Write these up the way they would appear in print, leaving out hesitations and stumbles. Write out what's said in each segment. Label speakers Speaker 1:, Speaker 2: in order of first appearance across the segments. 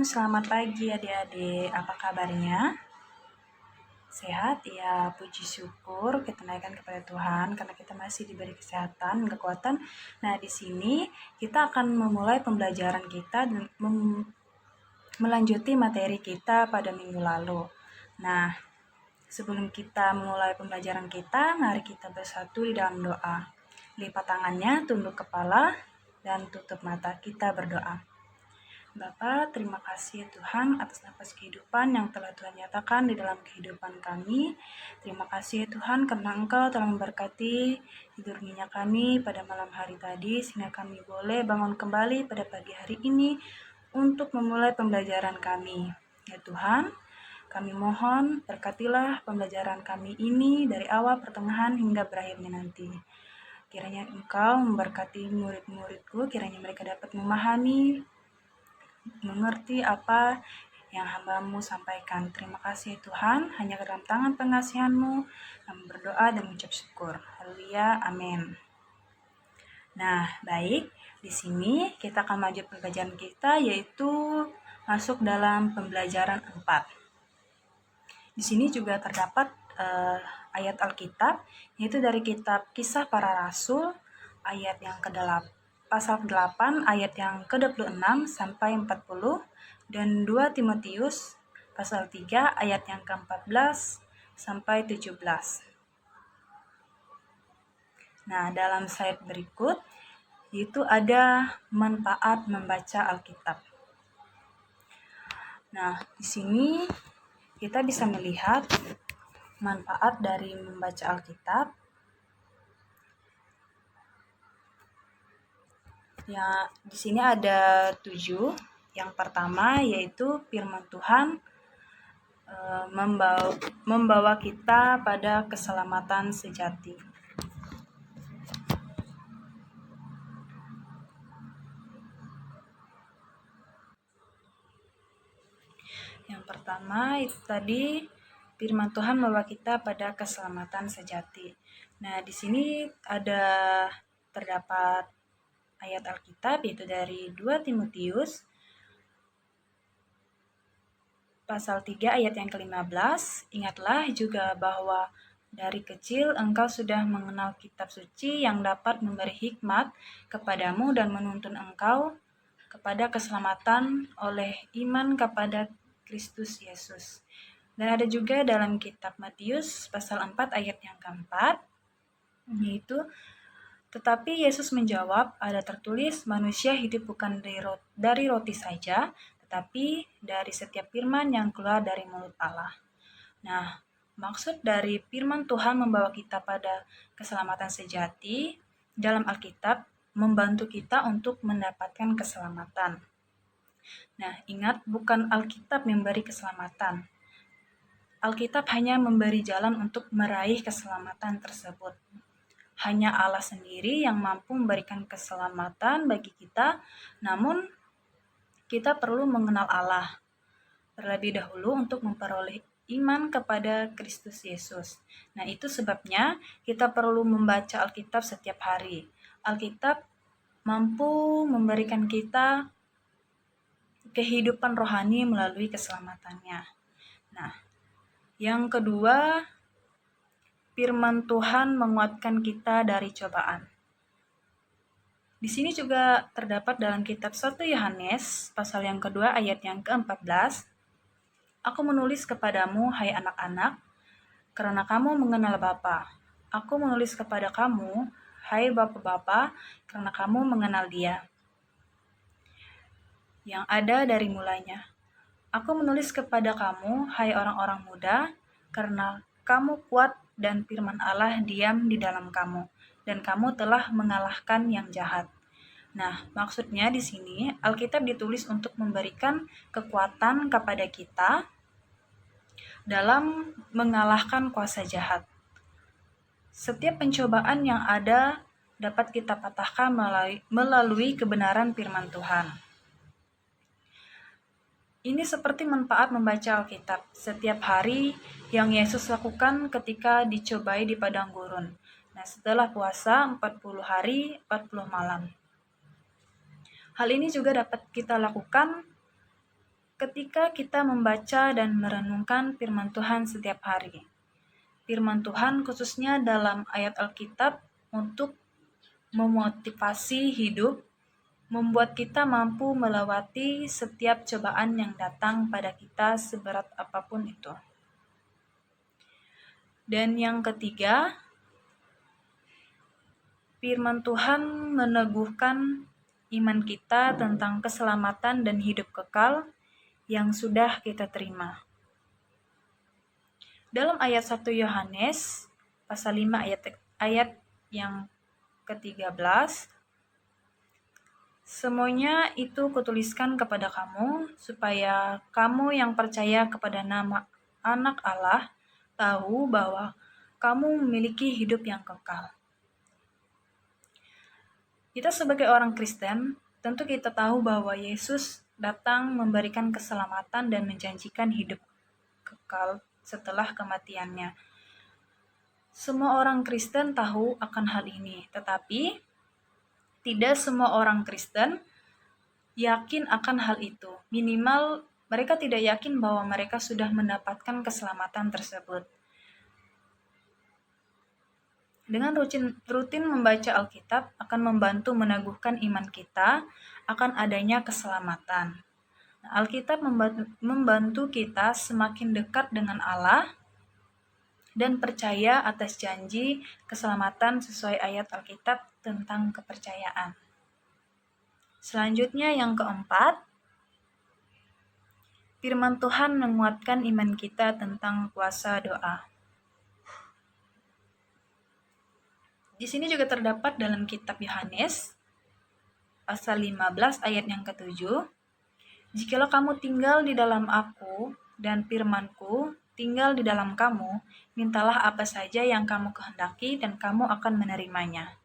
Speaker 1: selamat pagi adik-adik. Apa kabarnya? Sehat? Ya, puji syukur kita naikkan kepada Tuhan karena kita masih diberi kesehatan, kekuatan. Nah, di sini kita akan memulai pembelajaran kita dan melanjuti materi kita pada minggu lalu. Nah, sebelum kita memulai pembelajaran kita, mari kita bersatu di dalam doa. Lipat tangannya, tunduk kepala, dan tutup mata. Kita berdoa. Bapa, terima kasih Tuhan atas nafas kehidupan yang telah Tuhan nyatakan di dalam kehidupan kami. Terima kasih Tuhan karena Engkau telah memberkati tidur nyenyak kami pada malam hari tadi, sehingga kami boleh bangun kembali pada pagi hari ini untuk memulai pembelajaran kami. Ya Tuhan, kami mohon berkatilah pembelajaran kami ini dari awal, pertengahan, hingga berakhirnya nanti. Kiranya Engkau memberkati murid-muridku, kiranya mereka dapat memahami, mengerti apa yang hamba-Mu sampaikan. Terima kasih Tuhan, hanya ke dalam tangan pengasihan-Mu kami berdoa dan mengucap syukur. Haleluya, amin. Nah, baik, di sini kita akan lanjut pembelajaran kita, yaitu masuk dalam pembelajaran 4. Di sini juga terdapat ayat Alkitab, yaitu dari kitab Kisah Para Rasul, ayat yang ke-8. Pasal 8 ayat yang ke-26 sampai 40 dan 2 Timotius pasal 3 ayat yang ke-14 sampai 17. Nah, dalam slide berikut itu ada manfaat membaca Alkitab. Nah, di sini kita bisa melihat manfaat dari membaca Alkitab. Ya, di sini ada 7. Yang pertama yaitu firman Tuhan membawa kita pada keselamatan sejati. Yang pertama itu tadi firman Tuhan membawa kita pada keselamatan sejati. Nah, di sini terdapat ayat Alkitab yaitu dari 2 Timotius pasal 3 ayat yang ke-15. Ingatlah juga bahwa dari kecil engkau sudah mengenal kitab suci yang dapat memberi hikmat kepadamu dan menuntun engkau kepada keselamatan oleh iman kepada Kristus Yesus. Dan ada juga dalam kitab Matius pasal 4 ayat yang ke-4, yaitu tetapi Yesus menjawab, ada tertulis, manusia hidup bukan dari roti saja, tetapi dari setiap firman yang keluar dari mulut Allah. Nah, maksud dari firman Tuhan membawa kita pada keselamatan sejati dalam Alkitab membantu kita untuk mendapatkan keselamatan. Nah, ingat bukan Alkitab memberi keselamatan. Alkitab hanya memberi jalan untuk meraih keselamatan tersebut. Hanya Allah sendiri yang mampu memberikan keselamatan bagi kita, namun kita perlu mengenal Allah terlebih dahulu untuk memperoleh iman kepada Kristus Yesus. Nah, itu sebabnya kita perlu membaca Alkitab setiap hari. Alkitab mampu memberikan kita kehidupan rohani melalui keselamatannya. Nah, yang kedua, firman Tuhan menguatkan kita dari cobaan. Di sini juga terdapat dalam kitab 1 Yohanes pasal yang kedua ayat yang ke-14. Aku menulis kepadamu, hai anak-anak, karena kamu mengenal Bapa. Aku menulis kepada kamu, hai Bapa-bapa, karena kamu mengenal Dia yang ada dari mulanya. Aku menulis kepada kamu, hai orang-orang muda, karena kamu kuat dan firman Allah diam di dalam kamu, dan kamu telah mengalahkan yang jahat. Nah, maksudnya di sini Alkitab ditulis untuk memberikan kekuatan kepada kita dalam mengalahkan kuasa jahat. Setiap pencobaan yang ada dapat kita patahkan melalui kebenaran firman Tuhan. Ini seperti manfaat membaca Alkitab setiap hari yang Yesus lakukan ketika dicobai di padang gurun. Nah, setelah puasa 40 hari, 40 malam. Hal ini juga dapat kita lakukan ketika kita membaca dan merenungkan firman Tuhan setiap hari. Firman Tuhan khususnya dalam ayat Alkitab untuk memotivasi hidup, membuat kita mampu melewati setiap cobaan yang datang pada kita seberat apapun itu. Dan yang ketiga, firman Tuhan meneguhkan iman kita tentang keselamatan dan hidup kekal yang sudah kita terima. Dalam ayat 1 Yohanes pasal 5 ayat yang ke-13, semuanya itu kutuliskan kepada kamu, supaya kamu yang percaya kepada nama Anak Allah tahu bahwa kamu memiliki hidup yang kekal. Kita sebagai orang Kristen, tentu kita tahu bahwa Yesus datang memberikan keselamatan dan menjanjikan hidup kekal setelah kematiannya. Semua orang Kristen tahu akan hal ini, tetapi tidak semua orang Kristen yakin akan hal itu. Minimal mereka tidak yakin bahwa mereka sudah mendapatkan keselamatan tersebut. Dengan rutin membaca Alkitab akan membantu meneguhkan iman kita akan adanya keselamatan. Alkitab membantu kita semakin dekat dengan Allah dan percaya atas janji keselamatan sesuai ayat Alkitab tentang kepercayaan. Selanjutnya yang keempat, firman Tuhan menguatkan iman kita tentang kuasa doa. Di sini juga terdapat dalam kitab Yohanes pasal 15 ayat yang ke-7. Jikalau kamu tinggal di dalam aku dan firman-Ku tinggal di dalam kamu, mintalah apa saja yang kamu kehendaki dan kamu akan menerimanya.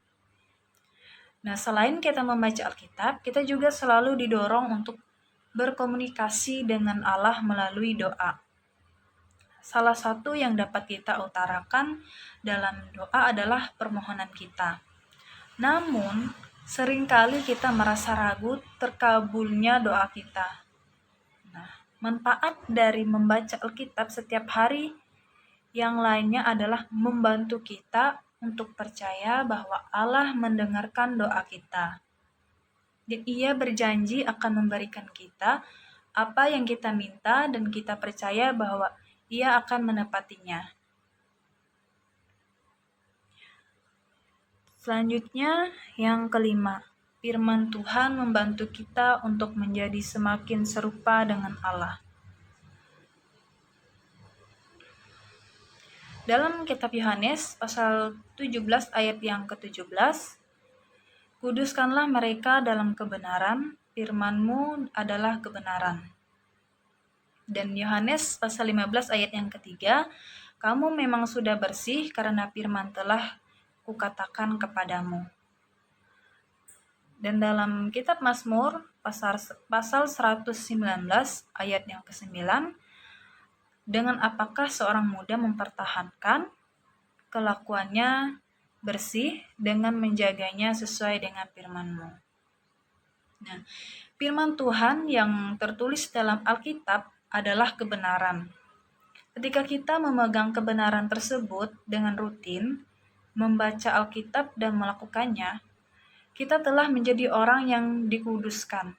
Speaker 1: Nah, selain kita membaca Alkitab, kita juga selalu didorong untuk berkomunikasi dengan Allah melalui doa. Salah satu yang dapat kita utarakan dalam doa adalah permohonan kita. Namun, seringkali kita merasa ragu terkabulnya doa kita. Nah, manfaat dari membaca Alkitab setiap hari yang lainnya adalah membantu kita untuk percaya bahwa Allah mendengarkan doa kita. Dan Ia berjanji akan memberikan kita apa yang kita minta dan kita percaya bahwa Ia akan menepatinya. Selanjutnya, yang kelima, firman Tuhan membantu kita untuk menjadi semakin serupa dengan Allah. Dalam kitab Yohanes pasal 17 ayat yang ke-17, kuduskanlah mereka dalam kebenaran, firman-Mu adalah kebenaran. Dan Yohanes pasal 15 ayat yang ketiga, kamu memang sudah bersih karena firman telah kukatakan kepadamu. Dan dalam kitab Mazmur pasal 119 ayat yang ke-9, dengan apakah seorang muda mempertahankan kelakuannya bersih dengan menjaganya sesuai dengan firman-Mu. Nah, firman Tuhan yang tertulis dalam Alkitab adalah kebenaran. Ketika kita memegang kebenaran tersebut dengan rutin, membaca Alkitab dan melakukannya, kita telah menjadi orang yang dikuduskan.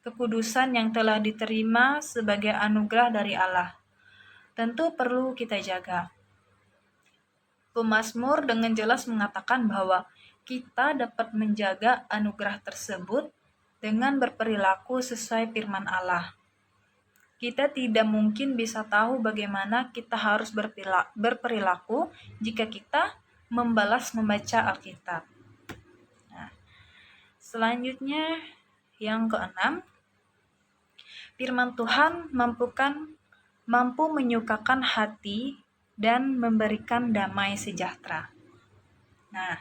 Speaker 1: Kekudusan yang telah diterima sebagai anugerah dari Allah. Tentu perlu kita jaga. Pemazmur dengan jelas mengatakan bahwa kita dapat menjaga anugerah tersebut dengan berperilaku sesuai firman Allah. Kita tidak mungkin bisa tahu bagaimana kita harus berperilaku jika kita membalas membaca Alkitab. Nah, selanjutnya yang keenam, firman Tuhan mampu menyukakan hati dan memberikan damai sejahtera. Nah,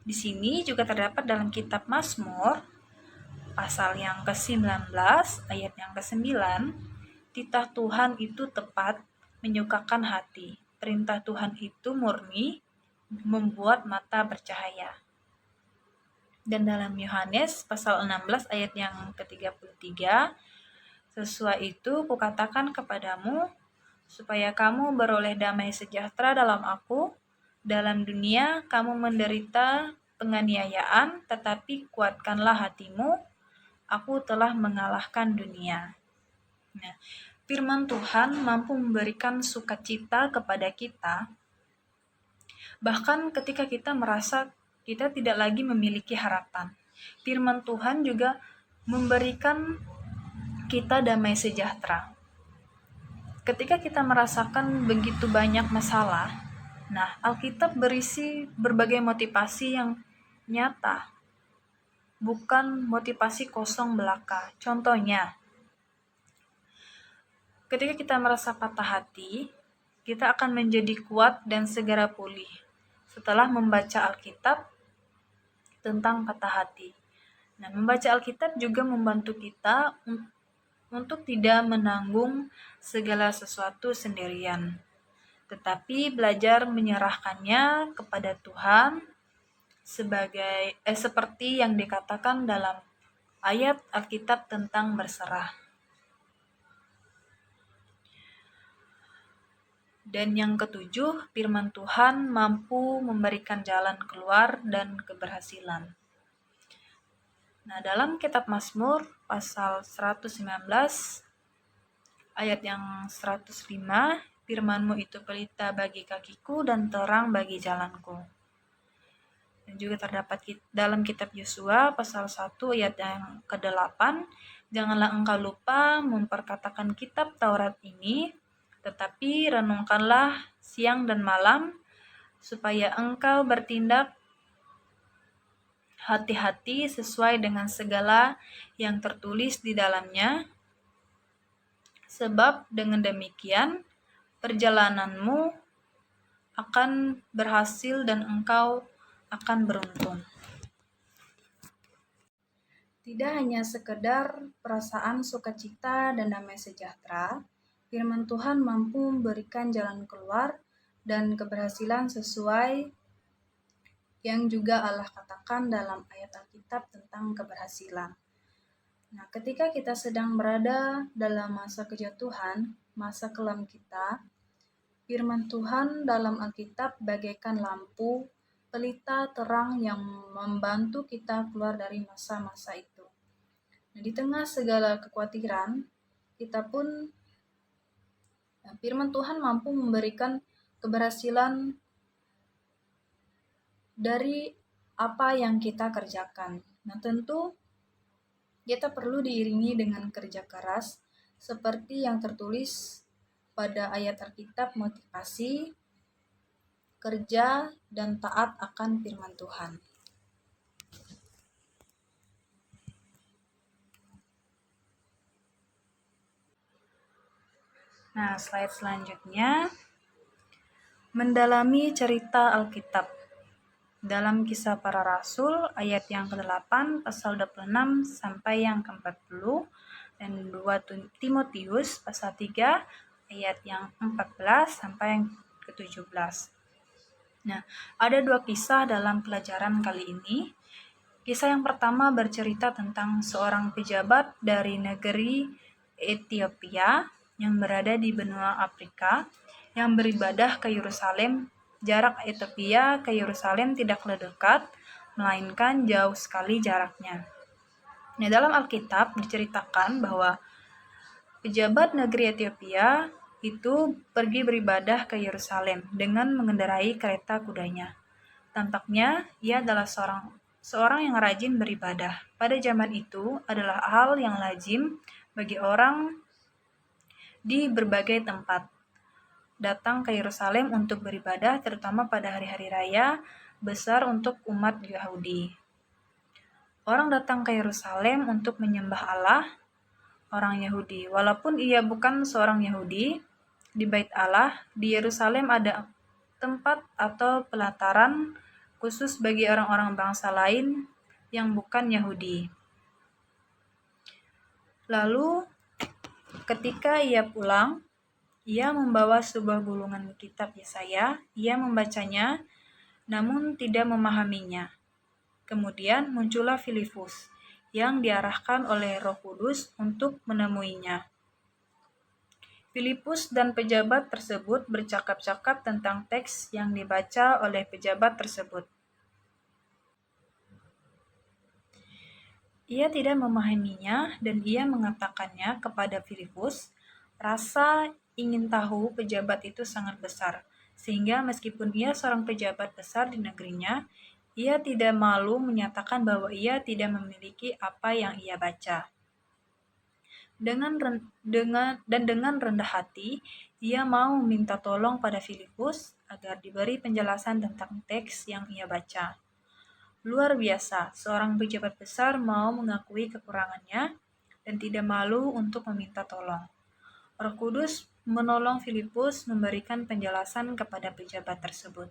Speaker 1: di sini juga terdapat dalam kitab Mazmur pasal yang ke-19 ayat yang ke-9, titah Tuhan itu tepat, menyukakan hati. Perintah Tuhan itu murni, membuat mata bercahaya. Dan dalam Yohanes pasal 16 ayat yang ke-33, Sesuai itu kukatakan kepadamu, supaya kamu beroleh damai sejahtera dalam aku. Dalam dunia kamu menderita penganiayaan, tetapi kuatkanlah hatimu, aku telah mengalahkan dunia. Nah, firman Tuhan mampu memberikan sukacita kepada kita, bahkan ketika kita merasa kita tidak lagi memiliki harapan. Firman Tuhan juga memberikan kita damai sejahtera. Ketika kita merasakan begitu banyak masalah, nah Alkitab berisi berbagai motivasi yang nyata, bukan motivasi kosong belaka. Contohnya, ketika kita merasa patah hati, kita akan menjadi kuat dan segera pulih setelah membaca Alkitab tentang patah hati. Nah, membaca Alkitab juga membantu kita untuk tidak menanggung segala sesuatu sendirian, tetapi belajar menyerahkannya kepada Tuhan seperti yang dikatakan dalam ayat Alkitab tentang berserah. Dan yang ketujuh, firman Tuhan mampu memberikan jalan keluar dan keberhasilan. Nah, dalam kitab Mazmur pasal 119 ayat yang 105, firman-Mu itu pelita bagi kakiku dan terang bagi jalanku. Dan juga terdapat dalam kitab Yosua pasal 1 ayat yang ke-8, janganlah engkau lupa memperkatakan kitab Taurat ini, tetapi renungkanlah siang dan malam, supaya engkau bertindak hati-hati sesuai dengan segala yang tertulis di dalamnya, sebab dengan demikian perjalananmu akan berhasil dan engkau akan beruntung. Tidak hanya sekedar perasaan sukacita dan damai sejahtera, firman Tuhan mampu memberikan jalan keluar dan keberhasilan sesuai yang juga Allah katakan dalam ayat Alkitab tentang keberhasilan. Nah, ketika kita sedang berada dalam masa kejatuhan, masa kelam kita, firman Tuhan dalam Alkitab bagaikan lampu, pelita terang yang membantu kita keluar dari masa-masa itu. Nah, di tengah segala kekhawatiran, firman Tuhan mampu memberikan keberhasilan dari apa yang kita kerjakan. Nah, tentu kita perlu diiringi dengan kerja keras seperti yang tertulis pada ayat Alkitab motivasi, kerja, dan taat akan firman Tuhan. Nah, slide selanjutnya, mendalami cerita Alkitab. Dalam Kisah Para Rasul ayat yang ke-8 pasal 26 sampai yang ke-40 dan 2 Timotius pasal 3 ayat yang 14 sampai yang ke-17. Nah, ada 2 kisah dalam pelajaran kali ini. Kisah yang pertama bercerita tentang seorang pejabat dari negeri Ethiopia yang berada di benua Afrika yang beribadah ke Yerusalem. Jarak Ethiopia ke Yerusalem tidaklah dekat, melainkan jauh sekali jaraknya. Nah, dalam Alkitab diceritakan bahwa pejabat negeri Ethiopia itu pergi beribadah ke Yerusalem dengan mengendarai kereta kudanya. Tampaknya ia adalah seorang yang rajin beribadah. Pada zaman itu adalah hal yang lazim bagi orang di berbagai tempat datang ke Yerusalem untuk beribadah, terutama pada hari-hari raya besar untuk umat Yahudi. Orang datang ke Yerusalem untuk menyembah Allah, orang Yahudi. Walaupun ia bukan seorang Yahudi, di Bait Allah di Yerusalem ada tempat atau pelataran khusus bagi orang-orang bangsa lain yang bukan Yahudi. Lalu, ketika ia pulang, ia membawa sebuah gulungan kitab Yesaya. Ia membacanya, namun tidak memahaminya. Kemudian muncullah Filipus. yang diarahkan oleh Roh Kudus untuk menemuinya. Filipus dan pejabat tersebut bercakap-cakap tentang teks yang dibaca oleh pejabat tersebut. Ia tidak memahaminya dan ia mengatakannya kepada Filipus. Rasa ingin tahu pejabat itu sangat besar, sehingga meskipun ia seorang pejabat besar di negerinya, ia tidak malu menyatakan bahwa ia tidak memiliki apa yang ia baca. Dengan rendah hati, ia mau meminta tolong pada Filipus agar diberi penjelasan tentang teks yang ia baca. Luar biasa, seorang pejabat besar mau mengakui kekurangannya dan tidak malu untuk meminta tolong. Roh Kudus menolong Filipus memberikan penjelasan kepada pejabat tersebut.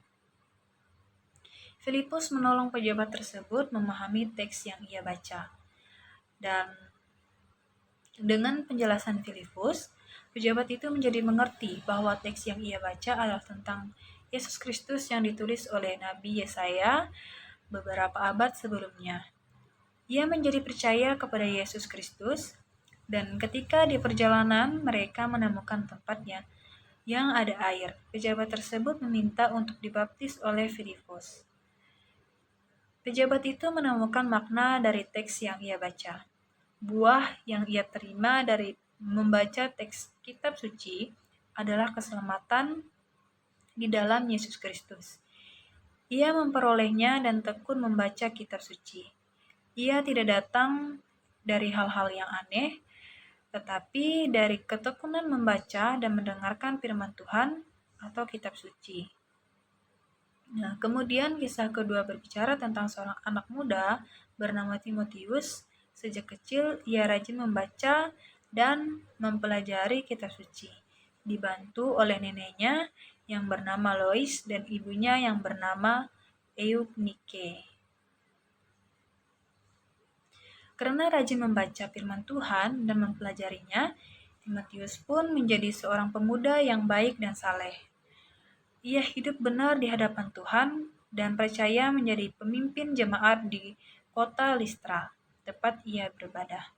Speaker 1: Filipus menolong pejabat tersebut memahami teks yang ia baca. Dan dengan penjelasan Filipus, pejabat itu menjadi mengerti bahwa teks yang ia baca adalah tentang Yesus Kristus yang ditulis oleh Nabi Yesaya beberapa abad sebelumnya. Ia menjadi percaya kepada Yesus Kristus, dan ketika di perjalanan mereka menemukan tempatnya yang ada air, pejabat tersebut meminta untuk dibaptis oleh Filipus. Pejabat itu menemukan makna dari teks yang ia baca. Buah yang ia terima dari membaca teks kitab suci adalah keselamatan di dalam Yesus Kristus. Ia memperolehnya dan tekun membaca kitab suci. Ia tidak datang dari hal-hal yang aneh, tetapi dari ketekunan membaca dan mendengarkan firman Tuhan atau kitab suci. Nah, kemudian kisah kedua berbicara tentang seorang anak muda bernama Timotius. Sejak kecil ia rajin membaca dan mempelajari kitab suci, dibantu oleh neneknya yang bernama Lois dan ibunya yang bernama Eunike. Karena rajin membaca firman Tuhan dan mempelajarinya, Timotius pun menjadi seorang pemuda yang baik dan saleh. Ia hidup benar di hadapan Tuhan dan percaya menjadi pemimpin jemaat di kota Listra, tempat ia beribadah.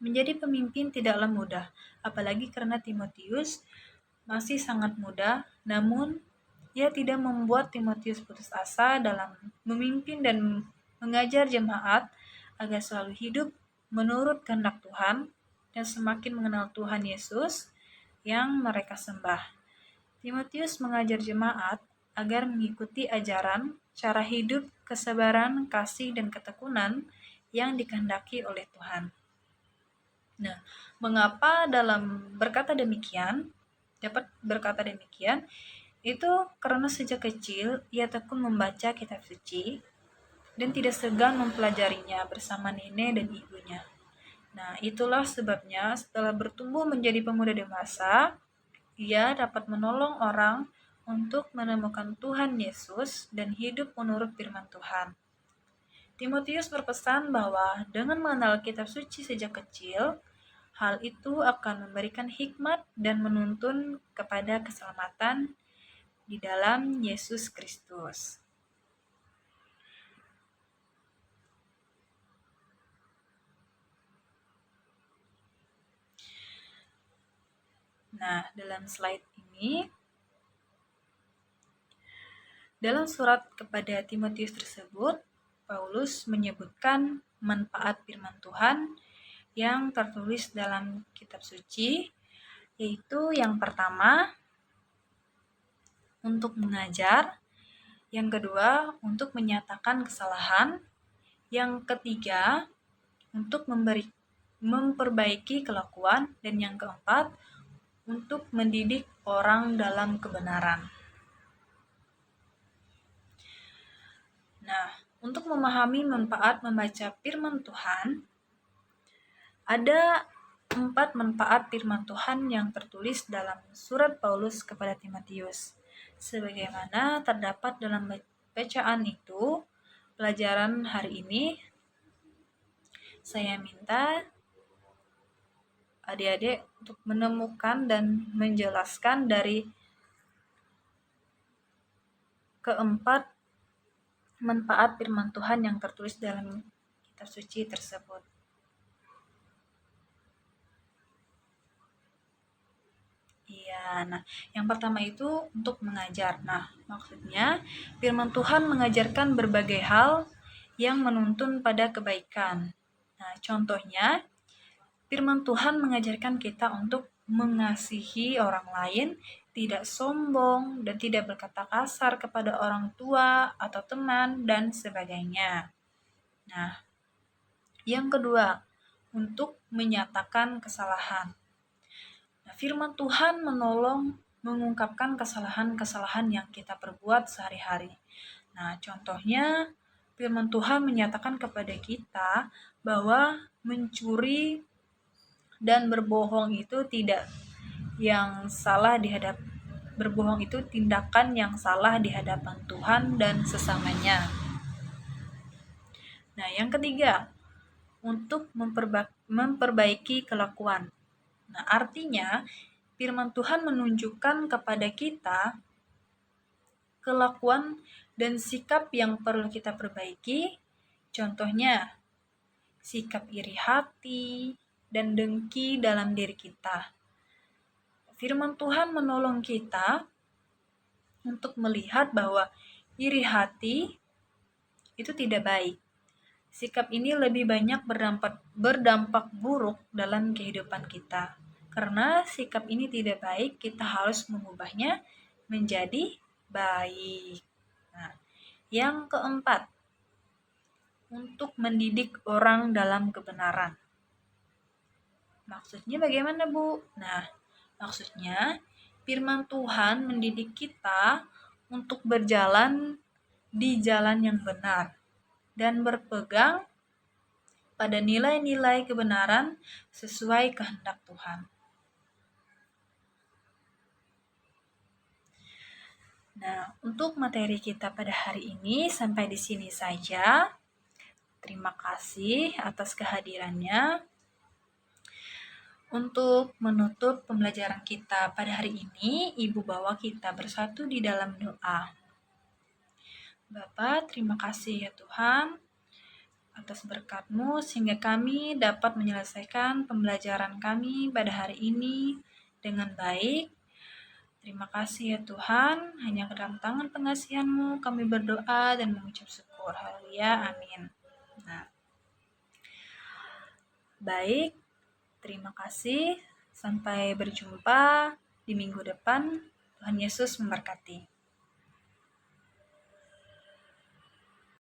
Speaker 1: Menjadi pemimpin tidaklah mudah, apalagi karena Timotius masih sangat muda, namun ia tidak membuat Timotius putus asa dalam memimpin dan mengajar jemaat agar selalu hidup menurut kehendak Tuhan dan semakin mengenal Tuhan Yesus yang mereka sembah. Timotius mengajar jemaat agar mengikuti ajaran, cara hidup, kesabaran, kasih, dan ketekunan yang dikehendaki oleh Tuhan. Nah, mengapa dapat berkata demikian? Itu karena sejak kecil ia tekun membaca kitab suci dan tidak segan mempelajarinya bersama nenek dan ibunya. Nah, itulah sebabnya setelah bertumbuh menjadi pemuda dewasa, ia dapat menolong orang untuk menemukan Tuhan Yesus dan hidup menurut firman Tuhan. Timotius berpesan bahwa dengan mengenal kitab suci sejak kecil, hal itu akan memberikan hikmat dan menuntun kepada keselamatan di dalam Yesus Kristus. Nah, dalam slide ini, dalam surat kepada Timotius tersebut, Paulus menyebutkan manfaat firman Tuhan yang tertulis dalam kitab suci, yaitu yang pertama, untuk mengajar, yang kedua, untuk menyatakan kesalahan, yang ketiga, untuk memperbaiki kelakuan, dan yang keempat, untuk mendidik orang dalam kebenaran. Nah, untuk memahami manfaat membaca firman Tuhan, ada 4 manfaat firman Tuhan yang tertulis dalam surat Paulus kepada Timotius. Sebagaimana terdapat dalam bacaan itu, pelajaran hari ini, saya minta adik-adik untuk menemukan dan menjelaskan dari keempat manfaat firman Tuhan yang tertulis dalam kitab suci tersebut. Iya, nah yang pertama itu untuk mengajar. Nah, maksudnya firman Tuhan mengajarkan berbagai hal yang menuntun pada kebaikan. Nah, contohnya firman Tuhan mengajarkan kita untuk mengasihi orang lain, tidak sombong, dan tidak berkata kasar kepada orang tua atau teman, dan sebagainya. Nah, yang kedua, untuk menyatakan kesalahan. Nah, firman Tuhan menolong mengungkapkan kesalahan-kesalahan yang kita perbuat sehari-hari. Nah, contohnya firman Tuhan menyatakan kepada kita bahwa mencuri dan berbohong itu tidak yang salah berbohong itu tindakan yang salah di hadapan Tuhan dan sesamanya. Nah, yang ketiga, untuk memperbaiki kelakuan. Nah, artinya firman Tuhan menunjukkan kepada kita kelakuan dan sikap yang perlu kita perbaiki. Contohnya, sikap iri hati dan dengki dalam diri kita. Firman Tuhan menolong kita untuk melihat bahwa iri hati itu tidak baik. Sikap ini lebih banyak berdampak buruk dalam kehidupan kita. Karena sikap ini tidak baik, kita harus mengubahnya menjadi baik. Nah, yang keempat, untuk mendidik orang dalam kebenaran. Maksudnya bagaimana, Bu? Nah, maksudnya firman Tuhan mendidik kita untuk berjalan di jalan yang benar dan berpegang pada nilai-nilai kebenaran sesuai kehendak Tuhan. Nah, untuk materi kita pada hari ini sampai di sini saja. Terima kasih atas kehadirannya. Untuk menutup pembelajaran kita pada hari ini, Ibu bawa kita bersatu di dalam doa. Bapa, terima kasih ya Tuhan atas berkat-Mu sehingga kami dapat menyelesaikan pembelajaran kami pada hari ini dengan baik. Terima kasih ya Tuhan, hanya ke dalam tangan pengasihan-Mu kami berdoa dan mengucap syukur. Haleluya, amin. Nah, baik, terima kasih. Sampai berjumpa di minggu depan. Tuhan Yesus memberkati.